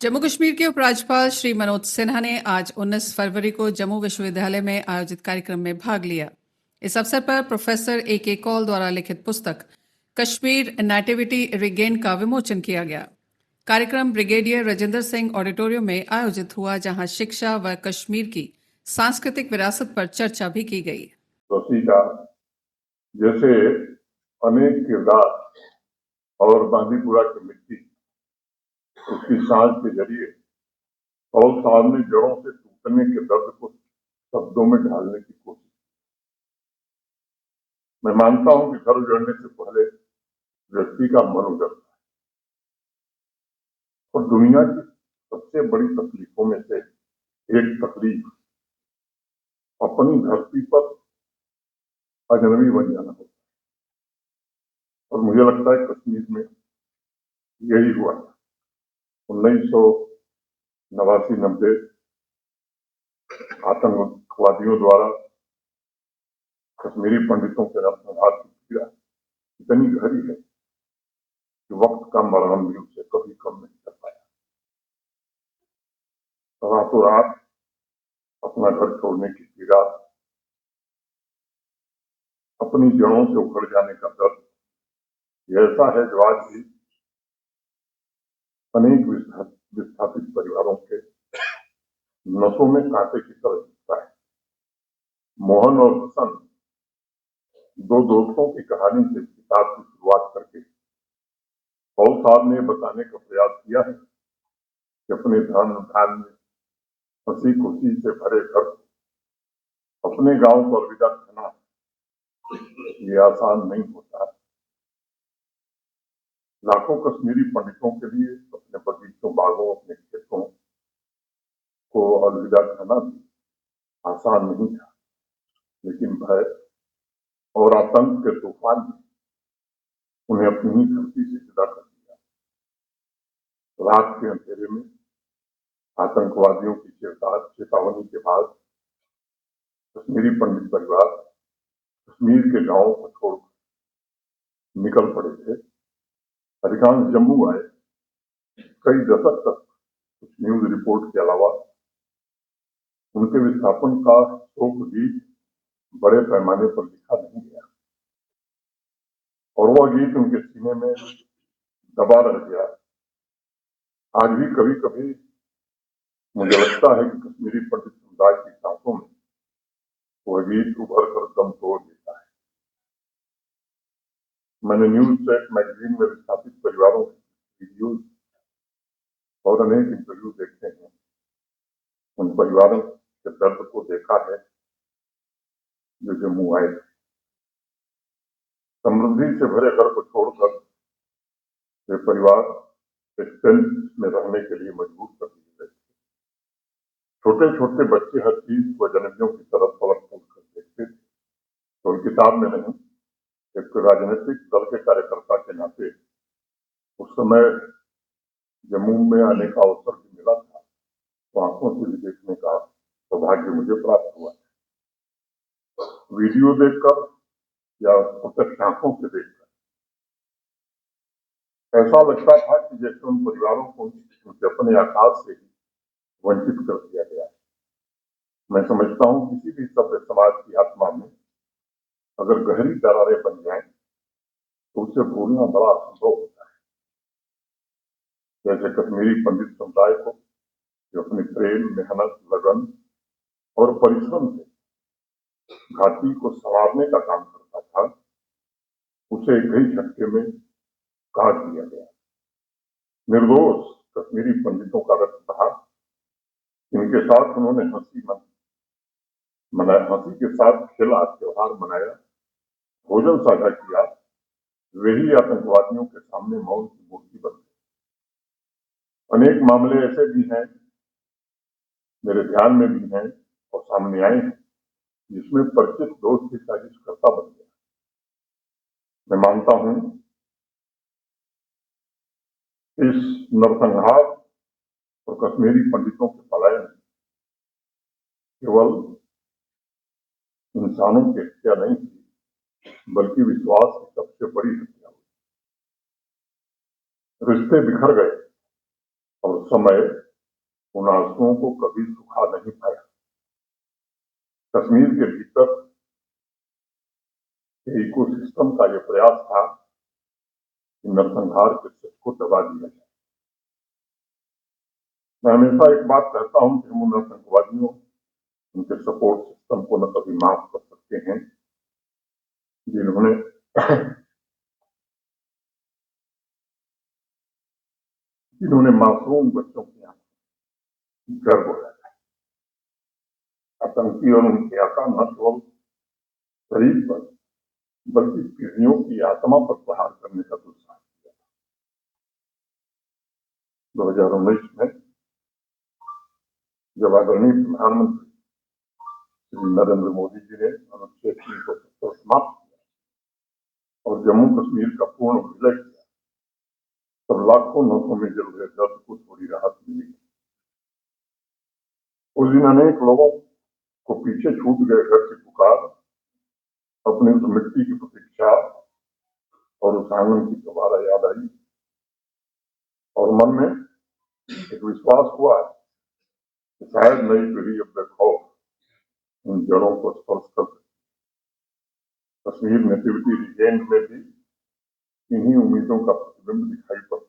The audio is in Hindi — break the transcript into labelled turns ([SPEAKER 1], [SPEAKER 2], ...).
[SPEAKER 1] जम्मू कश्मीर के उपराज्यपाल श्री मनोज सिन्हा ने आज 19 फरवरी को जम्मू विश्वविद्यालय में आयोजित कार्यक्रम में भाग लिया। इस अवसर पर प्रोफेसर A.K. कौल द्वारा लिखित पुस्तक कश्मीर नेटिविटी रिगेन का विमोचन किया गया। कार्यक्रम ब्रिगेडियर राजेंद्र सिंह ऑडिटोरियम में आयोजित हुआ, जहां शिक्षा व कश्मीर की सांस्कृतिक विरासत पर चर्चा भी की गई।
[SPEAKER 2] का जैसे अनेक किरदार और बांदीपुरा की मिट्टी उसकी सांस के जरिए कौल साहब ने जड़ों से टूटने के दर्द को शब्दों में ढालने की कोशिश। मैं मानता हूं कि घर उजड़ने से पहले व्यक्ति का मन उजड़ता है और दुनिया की सबसे बड़ी तकलीफों में से एक तकलीफ अपनी धरती पर अजनबी बन जाना होता है। और मुझे लगता है कश्मीर में यही हुआ। 1989-90 आतंकवादियों द्वारा कश्मीरी पंडितों के नरसंहार की पीड़ा इतनी गहरी है कि वक्त का मरहम भी उसे कभी कम नहीं कर पाया। रातों रात अपना घर छोड़ने की पीड़ा, अपनी जड़ों से उखड़ जाने का दर्द, ये ऐसा है जो आज भी अनेक विस्थापित परिवारों के नसों में कांटे की तरह दिखता है। मोहन और हसन, दो दोस्तों की कहानी से किताब की शुरुआत करके कौल साहब ने बताने का प्रयास किया है कि अपने ध्यान में हंसी खुशी से भरे घर अपने गांव को अलविदा कहना ये आसान नहीं होता। लाखों कश्मीरी पंडितों के लिए अपने बगीचों, बागों, अपने खेतों को अलविदा कहना भी आसान नहीं था, लेकिन भय और आतंक के तूफान ने उन्हें अपनी ही धरती से जुदा कर दिया। रात के अंधेरे में आतंकवादियों की चेतावनी के बाद कश्मीरी पंडित परिवार कश्मीर के गांवों को छोड़कर निकल पड़े थे। अधिकांश जम्मू आए। कई दशक तक कुछ न्यूज रिपोर्ट के अलावा उनके विस्थापन का शोक गीत बड़े पैमाने पर लिखा नहीं गया और वह गीत उनके सीने में दबा रह गया। आज भी कभी कभी मुझे लगता है कि कश्मीरी पंडित समुदाय की सांसों में वह गीत उभर कर दम तोड़ देता है। मैंने न्यूज चेक मैगजीन में विस्थापित परिवारों के वीडियोज और अनेक इंटरव्यू देखे हैं। उन परिवारों के दर्द को देखा है जो जम्मू आए थे। समृद्धि से भरे घर को छोड़कर वे परिवार टेंट में रहने के लिए मजबूर कर दिए गए थे। छोटे छोटे बच्चे हर चीज को अजनबियों की तरफ पलट कर देखते थे। तो उन किताब में नहीं, एक राजनीतिक दल के कार्यकर्ता के नाते उस समय जम्मू में आने का अवसर भी मिला था, तो आंखों से भी देखने का सौभाग्य मुझे प्राप्त हुआ है। वीडियो देखकर या प्रत्यक्ष आंखों से देखकर ऐसा लगता था कि जैसे उन परिवारों को उनके अपने आकाश से ही वंचित कर दिया गया है। मैं समझता हूं किसी भी सभ्य समाज की आत्मा में अगर गहरी दरारें बन जाएं तो उसे भूलना बड़ा असंभव होता है। जैसे कश्मीरी पंडित समुदाय को जो अपने प्रेम, मेहनत, लगन और परिश्रम से घाटी को संवारने का काम करता था, उसे एक ही झटके में काट दिया गया। निर्दोष कश्मीरी पंडितों का रक्त बहा। इनके साथ उन्होंने हंसी के साथ खेला, त्योहार मनाया, भोजन साझा किया। वे ही आतंकवादियों के सामने मौत की मूर्ति बन गए। अनेक मामले ऐसे भी हैं, मेरे ध्यान में भी हैं और सामने आए हैं, जिसमें परिचित दोस्त भी साजिशकर्ता बन गया। मैं मानता हूं इस नरसंहार और कश्मीरी पंडितों के पलायन केवल इंसानों की हत्या नहीं थी, बल्कि विश्वास की सबसे बड़ी हत्या हुई। रिश्ते बिखर गए और समय उन आंसुओं को कभी सुखा नहीं पाया। कश्मीर के भीतर इकोसिस्टम का यह प्रयास था कि नरसंहार के सच को दबा दिया जाए। मैं हमेशा एक बात कहता हूं कि हम उन आतंकवादियों, उनके सपोर्ट सिस्टम को न कभी माफ कर सकते हैं जिन्होंने मासूम बच्चों की आंखों गर्व है। आतंकी और उनके आका न केवल शरीर पर बल्कि पीढ़ियों की आत्मा पर प्रहार करने का दुस्साहस किया। 2019 में जब आदरणीय प्रधानमंत्री श्री नरेंद्र मोदी जी ने अनुच्छेद 370 समाप्त किया और जम्मू कश्मीर का पूर्ण विलय किया, तब लाखों नसों में जल रहे दर्द को थोड़ी राहत मिली। उस दिन अनेक लोगों को पीछे छूट गए घर की पुकार, अपनी उस मिट्टी की प्रतीक्षा और उस आंगन की दोबारा याद आई और मन में एक विश्वास हुआ कि शायद नई पीढ़ी अब बेखौफ उन जड़ों को स्पर्श कर सकती। कश्मीर नेटिविटी रीजेंट में भी इन्हीं उम्मीदों का प्रतिबिंब दिखाई पड़ता